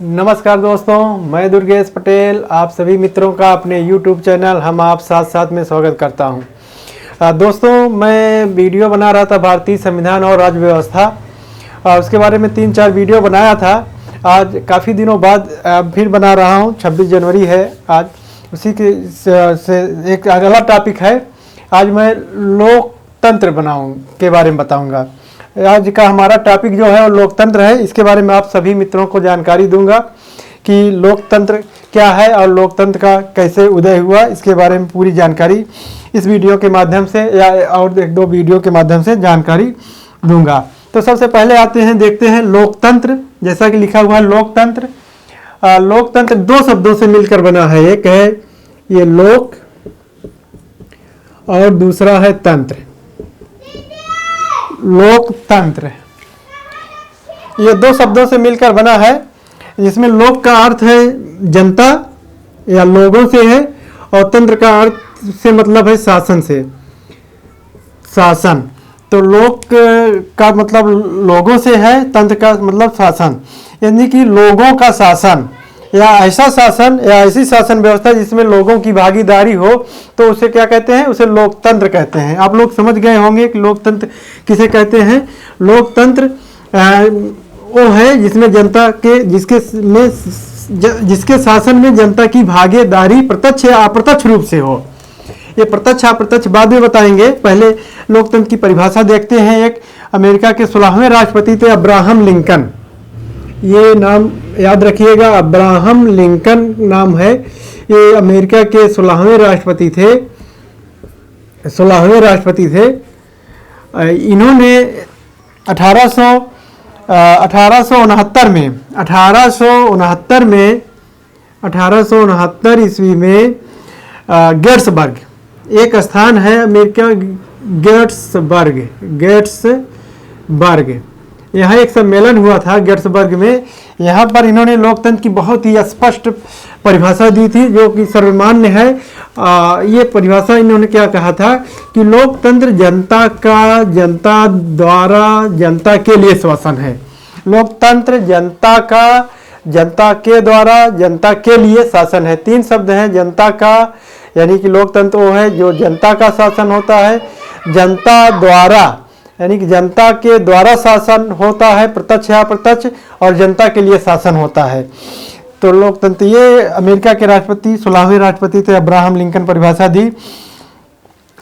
नमस्कार दोस्तों, मैं दुर्गेश पटेल आप सभी मित्रों का अपने YouTube चैनल हम आप साथ साथ में स्वागत करता हूं। दोस्तों, मैं वीडियो बना रहा था भारतीय संविधान और राज्य व्यवस्था। उसके बारे में 3-4 वीडियो बनाया था। आज काफ़ी दिनों बाद फिर बना रहा हूं। 26 जनवरी है आज। उसी के से एक अगला टॉपिक है। आज मैं लोकतंत्र के बारे में बताऊँगा। आज का हमारा टॉपिक जो है वो लोकतंत्र है। इसके बारे में आप सभी मित्रों को जानकारी दूंगा कि लोकतंत्र क्या है और लोकतंत्र का कैसे उदय हुआ। इसके बारे में पूरी जानकारी इस वीडियो के माध्यम से या और 1-2 वीडियो के माध्यम से जानकारी दूंगा। तो सबसे पहले आते हैं, देखते हैं लोकतंत्र। जैसा कि लिखा हुआ है लोकतंत्र। लोकतंत्र 2 शब्दों से मिलकर बना है। एक है ये लोक और दूसरा है तंत्र। लोकतंत्र ये 2 शब्दों से मिलकर बना है, जिसमें लोक का अर्थ है जनता या लोगों से है और तंत्र का अर्थ से मतलब है शासन से। शासन तो लोक का मतलब लोगों से है, तंत्र का मतलब शासन, यानी कि लोगों का शासन या ऐसा शासन या ऐसी शासन व्यवस्था जिसमें लोगों की भागीदारी हो, तो उसे क्या कहते हैं? उसे लोकतंत्र कहते हैं। आप लोग समझ गए होंगे कि लोकतंत्र किसे कहते हैं। लोकतंत्र वो है जिसमें जनता के जिसके शासन में जनता की भागीदारी प्रत्यक्ष या अप्रत्यक्ष रूप से हो। ये प्रत्यक्ष अप्रत्यक्ष बाद में बताएंगे। पहले लोकतंत्र की परिभाषा देखते हैं। एक अमेरिका के 16वें राष्ट्रपति थे अब्राहम लिंकन। ये नाम याद रखिएगा, अब्राहम लिंकन नाम है। ये अमेरिका के 16वें राष्ट्रपति थे। इन्होंने 1869 ईस्वी में गेट्सबर्ग एक स्थान है अमेरिका, गेट्सबर्ग यहाँ एक सम्मेलन हुआ था गेट्सबर्ग में। यहाँ पर इन्होंने लोकतंत्र की बहुत ही स्पष्ट परिभाषा दी थी, जो कि सर्वमान्य है। ये परिभाषा इन्होंने क्या कहा था कि लोकतंत्र जनता का जनता द्वारा जनता के लिए शासन है। लोकतंत्र जनता का जनता के द्वारा जनता के लिए शासन है। 3 शब्द हैं जनता का, यानी कि लोकतंत्र वो है जो जनता का शासन होता है। जनता द्वारा यानी कि जनता के द्वारा शासन होता है, प्रत्यक्ष या अप्रत्यक्ष, और जनता के लिए शासन होता है। तो लोकतंत्र, ये अमेरिका के राष्ट्रपति 16वें राष्ट्रपति थे अब्राहम लिंकन परिभाषा दी।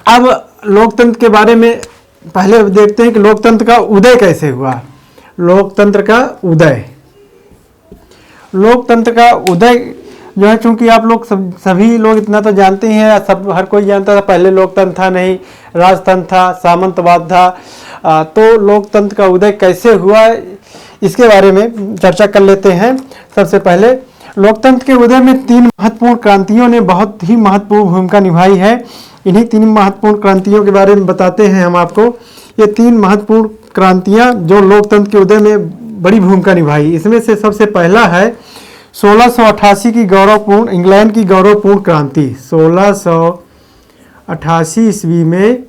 अब लोकतंत्र के बारे में पहले देखते हैं कि लोकतंत्र का उदय कैसे हुआ। लोकतंत्र का उदय जो है, चूंकि आप लोग सभी लोग इतना तो जानते ही हैं, हर कोई जानता था पहले लोकतंत्र था नहीं, राजतंत्र था, सामंतवाद था। तो लोकतंत्र का उदय कैसे हुआ इसके बारे में चर्चा कर लेते हैं। सबसे पहले लोकतंत्र के उदय में 3 महत्वपूर्ण क्रांतियों ने बहुत ही महत्वपूर्ण भूमिका निभाई है। इन्हीं 3 महत्वपूर्ण क्रांतियों के बारे में बताते हैं हम आपको। ये 3 महत्वपूर्ण क्रांतियां जो लोकतंत्र के उदय में बड़ी भूमिका निभाई, इसमें से सबसे पहला है 1688 की गौरवपूर्ण इंग्लैंड की गौरवपूर्ण क्रांति। 1688 ईस्वी में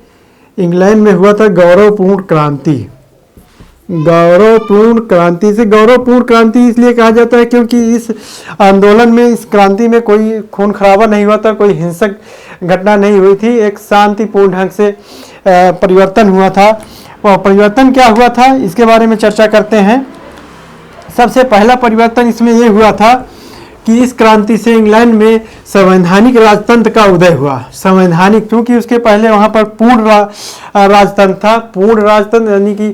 इंग्लैंड में हुआ था गौरवपूर्ण क्रांति। गौरवपूर्ण क्रांति इसलिए कहा जाता है क्योंकि इस आंदोलन में, इस क्रांति में कोई खून खराबा नहीं हुआ था, कोई हिंसक घटना नहीं हुई थी। एक शांतिपूर्ण ढंग से परिवर्तन हुआ था। और परिवर्तन क्या हुआ था इसके बारे में चर्चा करते हैं। सबसे पहला परिवर्तन इसमें यह हुआ था कि इस क्रांति से इंग्लैंड में संवैधानिक राजतंत्र का उदय हुआ। संवैधानिक, क्योंकि उसके पहले वहाँ पर पूर्ण राजतंत्र था। पूर्ण राजतंत्र यानी कि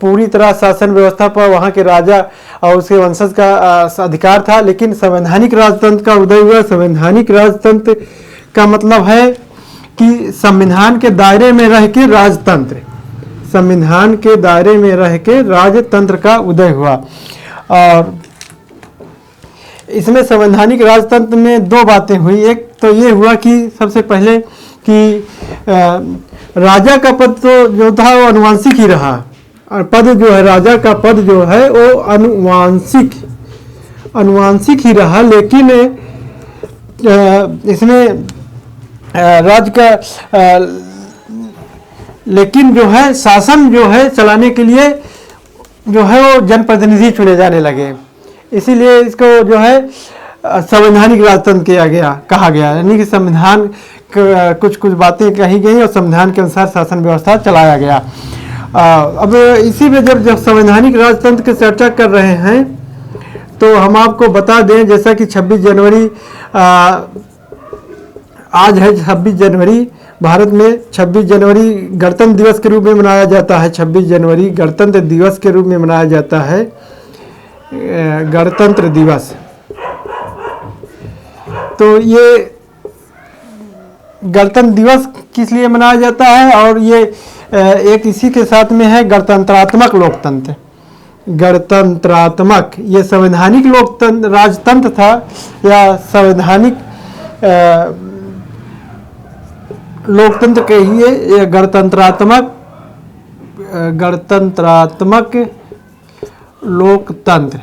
पूरी तरह शासन व्यवस्था पर वहाँ के राजा और उसके वंशज का अधिकार था, लेकिन संवैधानिक राजतंत्र का उदय हुआ। संवैधानिक राजतंत्र का मतलब है कि संविधान के दायरे में रह के राजतंत्र, संविधान के दायरे में रह के राजतंत्र का उदय हुआ। और इसमें संवैधानिक राजतंत्र में 2 बातें हुई। एक तो ये हुआ कि सबसे पहले कि राजा का पद तो जो था वो अनुवांशिक ही रहा, और पद जो है राजा का पद जो है वो अनुवांशिक ही रहा। लेकिन इसमें लेकिन जो है शासन जो है चलाने के लिए जो है वो जनप्रतिनिधि चुने जाने लगे। इसीलिए इसको जो है संवैधानिक राजतंत्र कहा गया, यानी कि संविधान कुछ कुछ बातें कही गई और संविधान के अनुसार शासन व्यवस्था चलाया गया। अब इसी में जब संवैधानिक राजतंत्र की चर्चा कर रहे हैं तो हम आपको बता दें, जैसा कि 26 जनवरी आज है 26 जनवरी, भारत में 26 जनवरी गणतंत्र दिवस के रूप में मनाया जाता है। 26 जनवरी गणतंत्र दिवस के रूप में मनाया जाता है, गणतंत्र दिवस। तो ये गणतंत्र दिवस किस लिए मनाया जाता है, और ये एक इसी के साथ में है गणतंत्रात्मक लोकतंत्र। गणतंत्रात्मक, ये संवैधानिक लोकतंत्र राजतंत्र था या संवैधानिक लोकतंत्र कहिए, ये गणतंत्रात्मक लोकतंत्र।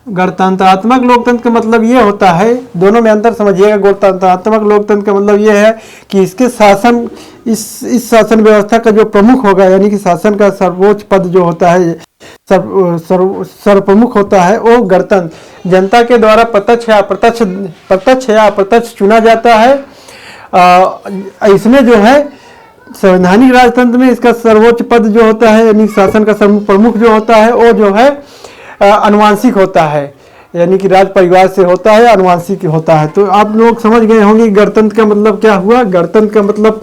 गणतंत्रात्मक लोकतंत्र का मतलब ये होता है, दोनों में अंतर समझिएगा। गणतंत्रात्मक लोकतंत्र का मतलब ये है कि इसके शासन, इस शासन व्यवस्था का जो प्रमुख होगा, यानी कि शासन का सर्वोच्च पद जो होता है, सर्वप्रमुख होता है, वो गणतंत्र जनता के द्वारा प्रत्यक्ष या अप्रत्यक्ष चुना जाता है। इसमें जो है संवैधानिक राजतंत्र में इसका सर्वोच्च पद जो होता है, यानी शासन का प्रमुख जो होता है, वो जो है अनुवांशिक होता है, यानी कि राज परिवार से होता है, अनुवांशिक होता है। तो आप लोग समझ गए होंगे गणतंत्र का मतलब क्या हुआ। गणतंत्र का मतलब,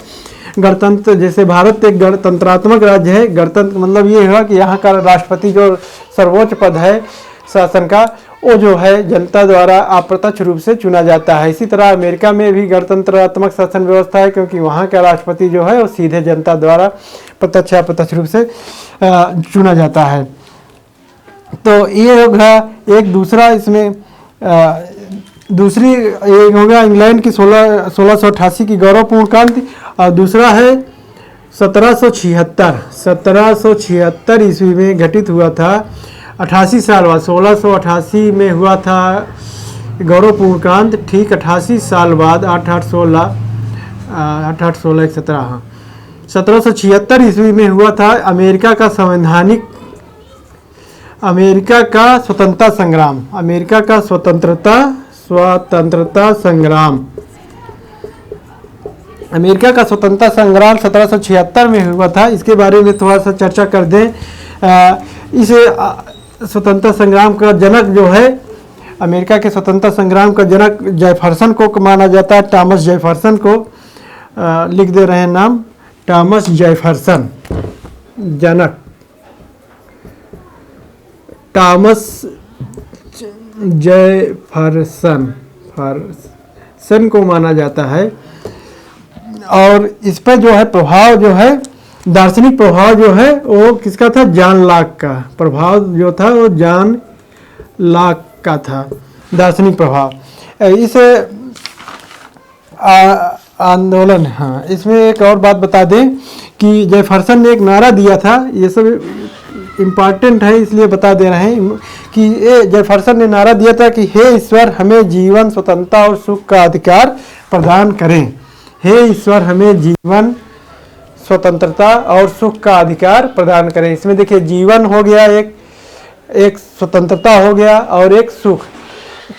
गणतंत्र जैसे भारत एक गणतंत्रात्मक राज्य है, गणतंत्र मतलब ये हुआ कि यहाँ का राष्ट्रपति जो सर्वोच्च पद है शासन का, वो जो है जनता द्वारा अप्रत्यक्ष रूप से चुना जाता है। इसी तरह अमेरिका में भी गणतंत्रात्मक शासन व्यवस्था है, क्योंकि वहाँ का राष्ट्रपति जो है वो सीधे जनता द्वारा प्रत्यक्ष अप्रत्यक्ष रूप से चुना जाता है। तो ये होगा एक दूसरा, इसमें दूसरी एक होगा इंग्लैंड की 1688 की गौरवपूर्ण क्रांति, और दूसरा है 1776 ईस्वी में घटित हुआ था। 88 साल बाद 1688 में हुआ था गौरवपूर्ण क्रांति, ठीक 88 साल बाद 1776 हाँ 1776 ईस्वी में हुआ था अमेरिका का स्वतंत्रता संग्राम। अमेरिका का स्वतंत्रता संग्राम। अमेरिका का स्वतंत्रता संग्राम 1776 में हुआ था। इसके बारे में थोड़ा सा चर्चा कर दें। इस स्वतंत्रता संग्राम का जनक जो है, अमेरिका के स्वतंत्रता संग्राम का जनक जेफरसन को माना जाता है, थॉमस जेफरसन को। लिख दे रहे हैं नाम, थॉमस जेफरसन, जनक थॉमस जेफरसन को माना जाता है। और इस पर जो है प्रभाव जो है, दार्शनिक प्रभाव जो है वो किसका था? जॉन लॉक का प्रभाव जो था वो जॉन लॉक का था, दार्शनिक प्रभाव। इस आंदोलन, हाँ इसमें एक और बात बता दें कि जेफरसन ने एक नारा दिया था, ये सब इम्पॉर्टेंट है इसलिए बता दे रहे हैं कि ये जेफरसन ने नारा दिया था कि हे ईश्वर हमें जीवन, स्वतंत्रता और सुख का अधिकार प्रदान करें। हे ईश्वर हमें जीवन, स्वतंत्रता और सुख का अधिकार प्रदान करें। इसमें देखिए जीवन हो गया, एक स्वतंत्रता हो गया और एक सुख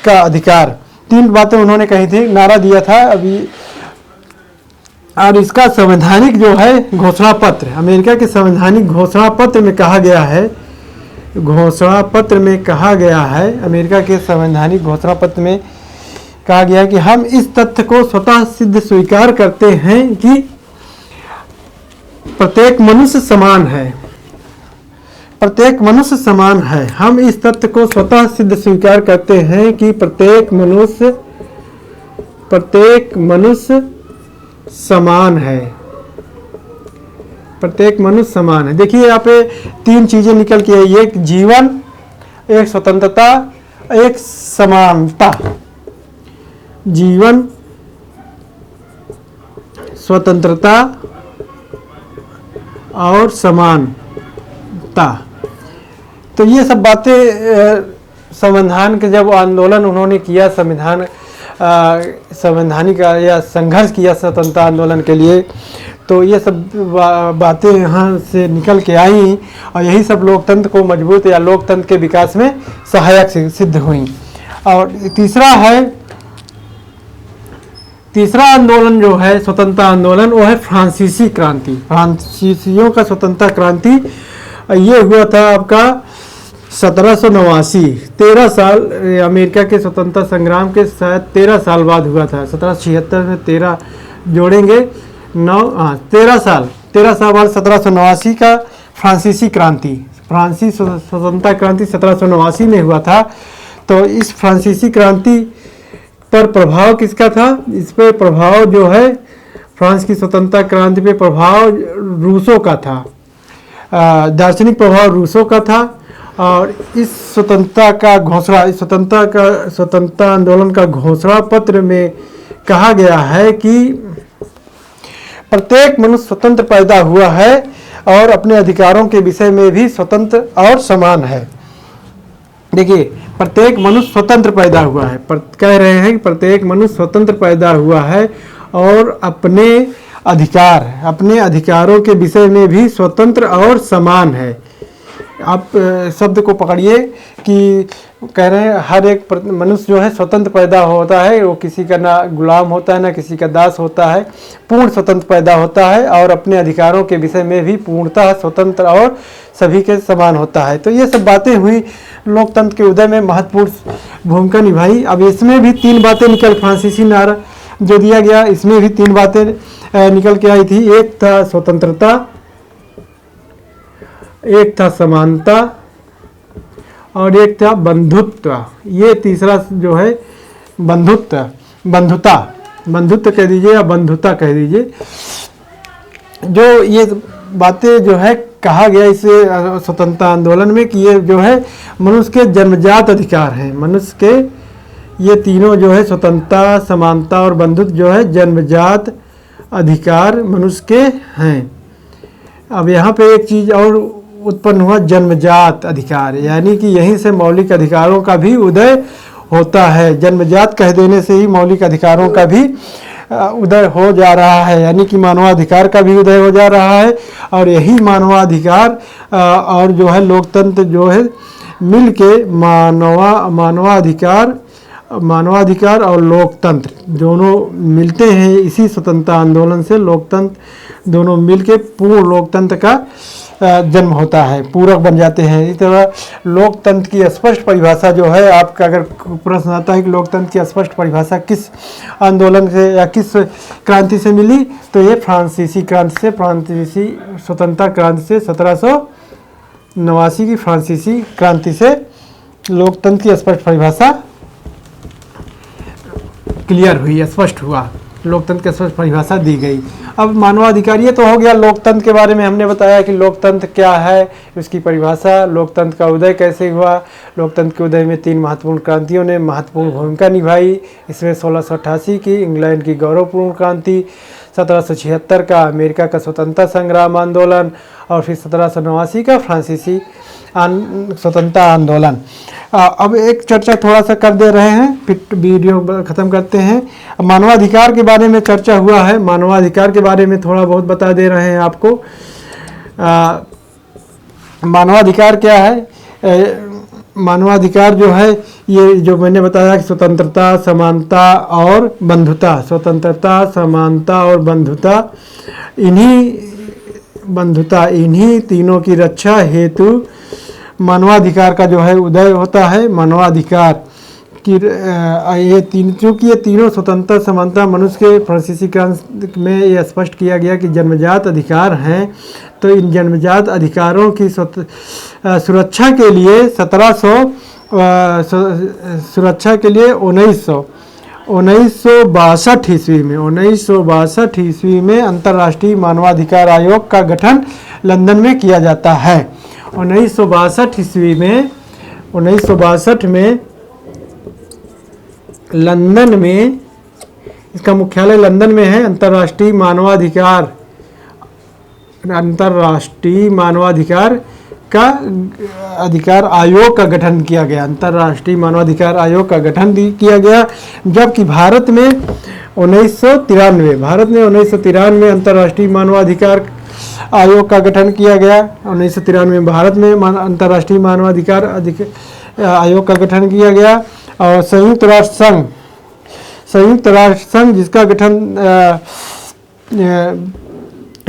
का अधिकार, तीन बातें उन्होंने कही थी, नारा दिया था अभी। और इसका संवैधानिक जो है घोषणा पत्र, अमेरिका के संवैधानिक घोषणा पत्र में कहा गया है, अमेरिका के संवैधानिक घोषणा पत्र में कहा गया है कि हम इस तथ्य को स्वतः सिद्ध स्वीकार करते हैं कि प्रत्येक मनुष्य समान है। हम इस तथ्य को स्वतः सिद्ध स्वीकार करते हैं कि प्रत्येक मनुष्य समान है। देखिए यहाँ पे तीन चीजें निकल के आई, एक जीवन, एक स्वतंत्रता, एक समानता। जीवन, स्वतंत्रता और समानता। तो ये सब बातें संविधान के जब आंदोलन उन्होंने किया, संवैधानिक या संघर्ष किया स्वतंत्रता आंदोलन के लिए, तो ये सब बातें यहाँ से निकल के आई और यही सब लोकतंत्र को मजबूत या लोकतंत्र के विकास में सहायक सिद्ध हुई। और तीसरा आंदोलन जो है स्वतंत्रता आंदोलन, वो है फ्रांसीसी क्रांति। फ्रांसीसियों का स्वतंत्रता क्रांति ये हुआ था आपका 1789। 13 साल अमेरिका के स्वतंत्रता संग्राम के शायद 13 साल बाद हुआ था। 1776 में 13 जोड़ेंगे 13 साल बाद 1789 का फ्रांसीसी क्रांति, फ्रांसीसी स्वतंत्रता क्रांति 1789 में हुआ था। तो इस फ्रांसीसी क्रांति पर प्रभाव किसका था? इस पे प्रभाव जो है फ्रांस की स्वतंत्रता क्रांति पे प्रभाव रूसों का था, दार्शनिक प्रभाव रूसों का था। और इस स्वतंत्रता का घोषणा, इस स्वतंत्रता आंदोलन का घोषणा पत्र में कहा गया है कि प्रत्येक मनुष्य स्वतंत्र पैदा हुआ है और अपने अधिकारों के विषय में भी स्वतंत्र और समान है। देखिए, प्रत्येक मनुष्य स्वतंत्र पैदा हुआ है, कह रहे हैं कि प्रत्येक मनुष्य स्वतंत्र पैदा हुआ है और अपने अधिकारों के विषय में भी स्वतंत्र और समान है। आप शब्द को पकड़िए कि कह रहे हैं हर एक मनुष्य जो है स्वतंत्र पैदा होता है, वो किसी का ना गुलाम होता है ना किसी का दास होता है, पूर्ण स्वतंत्र पैदा होता है और अपने अधिकारों के विषय में भी पूर्णतः स्वतंत्र और सभी के समान होता है। तो ये सब बातें हुई, लोकतंत्र के उदय में महत्वपूर्ण भूमिका निभाई। अब इसमें भी 3 बातें निकल, फ्रांसीसी नारा जो दिया गया इसमें भी 3 बातें निकल के आई थी। एक था स्वतंत्रता, एक था समानता और एक था बंधुत्व। ये तीसरा जो है बंधुत्व कह दीजिए या बंधुता कह दीजिए। जो ये बातें जो है कहा गया इस स्वतंत्रता आंदोलन में कि ये जो है मनुष्य के जन्मजात अधिकार हैं। मनुष्य के ये तीनों जो है स्वतंत्रता, समानता और बंधुत्व जो है जन्मजात अधिकार मनुष्य के हैं। अब यहाँ पे एक चीज़ और उत्पन्न हुआ, जन्मजात अधिकार, यानी कि यहीं से मौलिक अधिकारों का भी उदय होता है। जन्मजात कह देने से ही मौलिक अधिकारों का भी उदय हो जा रहा है, यानी कि मानवाधिकार का भी उदय हो जा रहा है। और यही मानवाधिकार और जो है लोकतंत्र जो है मिल के मानवाधिकार और लोकतंत्र दोनों मिलते हैं। इसी स्वतंत्रता आंदोलन से लोकतंत्र दोनों मिलके पूर्ण लोकतंत्र का जन्म होता है, पूरक बन जाते हैं। इस तरह लोकतंत्र की स्पष्ट परिभाषा जो है, आपका अगर प्रश्न आता है कि लोकतंत्र की स्पष्ट परिभाषा किस आंदोलन से या किस क्रांति से मिली, तो ये फ्रांसीसी स्वतंत्रता क्रांति से 1789 की फ्रांसीसी क्रांति से लोकतंत्र की स्पष्ट परिभाषा क्लियर हुई, स्पष्ट हुआ, लोकतंत्र की स्पष्ट परिभाषा दी गई। अब मानवाधिकार ये तो हो गया, लोकतंत्र के बारे में हमने बताया कि लोकतंत्र क्या है, उसकी परिभाषा, लोकतंत्र का उदय कैसे हुआ। लोकतंत्र के उदय में 3 महत्वपूर्ण क्रांतियों ने महत्वपूर्ण भूमिका निभाई। इसमें 1688 की इंग्लैंड की गौरवपूर्ण क्रांति, 1776 का अमेरिका का स्वतंत्रता संग्राम आंदोलन और फिर 1789 का फ्रांसीसी स्वतंत्रता आंदोलन। अब एक चर्चा थोड़ा सा कर दे रहे हैं, फिर वीडियो ख़त्म करते हैं। मानवाधिकार के बारे में चर्चा हुआ है, मानवाधिकार के बारे में थोड़ा बहुत बता दे रहे हैं आपको। मानवाधिकार क्या है? मानवाधिकार जो है ये जो मैंने बताया कि स्वतंत्रता, समानता और बंधुता, स्वतंत्रता, समानता और बंधुता, इन्हीं तीनों की रक्षा हेतु मानवाधिकार का जो है उदय होता है। मानवाधिकार की चूँकि ये तीनों स्वतंत्रता, समानता मनुष्य के फ्रांसीसी क्रांति में ये स्पष्ट किया गया कि जन्मजात अधिकार हैं, तो इन जन्मजात अधिकारों की सुरक्षा के लिए 1962 ईस्वी में अंतर्राष्ट्रीय मानवाधिकार आयोग का गठन लंदन में किया जाता है। 1962 में लंदन में, इसका मुख्यालय लंदन में है। अंतर्राष्ट्रीय मानवाधिकार का अधिकार आयोग का गठन किया गया, अंतर्राष्ट्रीय मानवाधिकार आयोग का गठन किया गया। जबकि भारत में 1993 अंतर्राष्ट्रीय मानवाधिकार आयोग का गठन किया गया। 1993 में भारत में अंतर्राष्ट्रीय मानवाधिकार आयोग का गठन किया गया। और संयुक्त राष्ट्र संघ जिसका गठन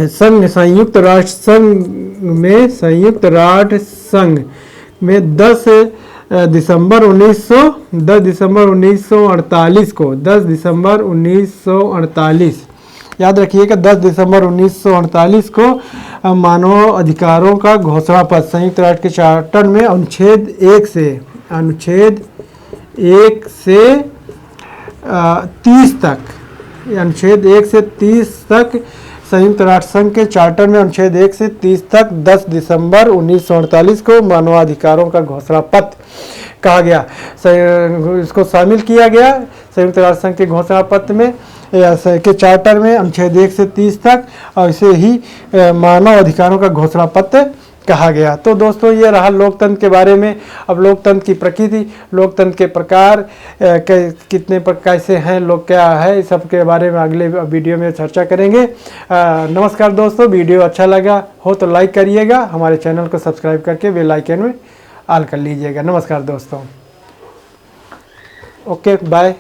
संयुक्त राष्ट्र संघ में 10 दिसंबर 1948 याद रखिएगा, 10 दिसंबर 1948 को मानव अधिकारों का घोषणा पत्र संयुक्त राष्ट्र के चार्टर में अनुच्छेद 1 से 30 तक, अनुच्छेद 1 से 30 तक संयुक्त राष्ट्र संघ के चार्टर में अनुच्छेद 1 से 30 तक 10 दिसंबर 1948 को मानवाधिकारों का घोषणा पत्र कहा गया। इसको शामिल किया गया संयुक्त राष्ट्र संघ के घोषणा पत्र में के चार्टर में अनुच्छेद 1 से 30 तक, और इसे ही मानव अधिकारों का घोषणा पत्र कहा गया। तो दोस्तों ये रहा लोकतंत्र के बारे में। अब लोकतंत्र की प्रकृति, लोकतंत्र के प्रकार कितने कैसे हैं, लोग क्या है, इस सब के बारे में अगले वीडियो में चर्चा करेंगे। नमस्कार दोस्तों, वीडियो अच्छा लगा हो तो लाइक करिएगा, हमारे चैनल को सब्सक्राइब करके बेल आइकन में ऑल कर लीजिएगा। नमस्कार दोस्तों, ओके बाय।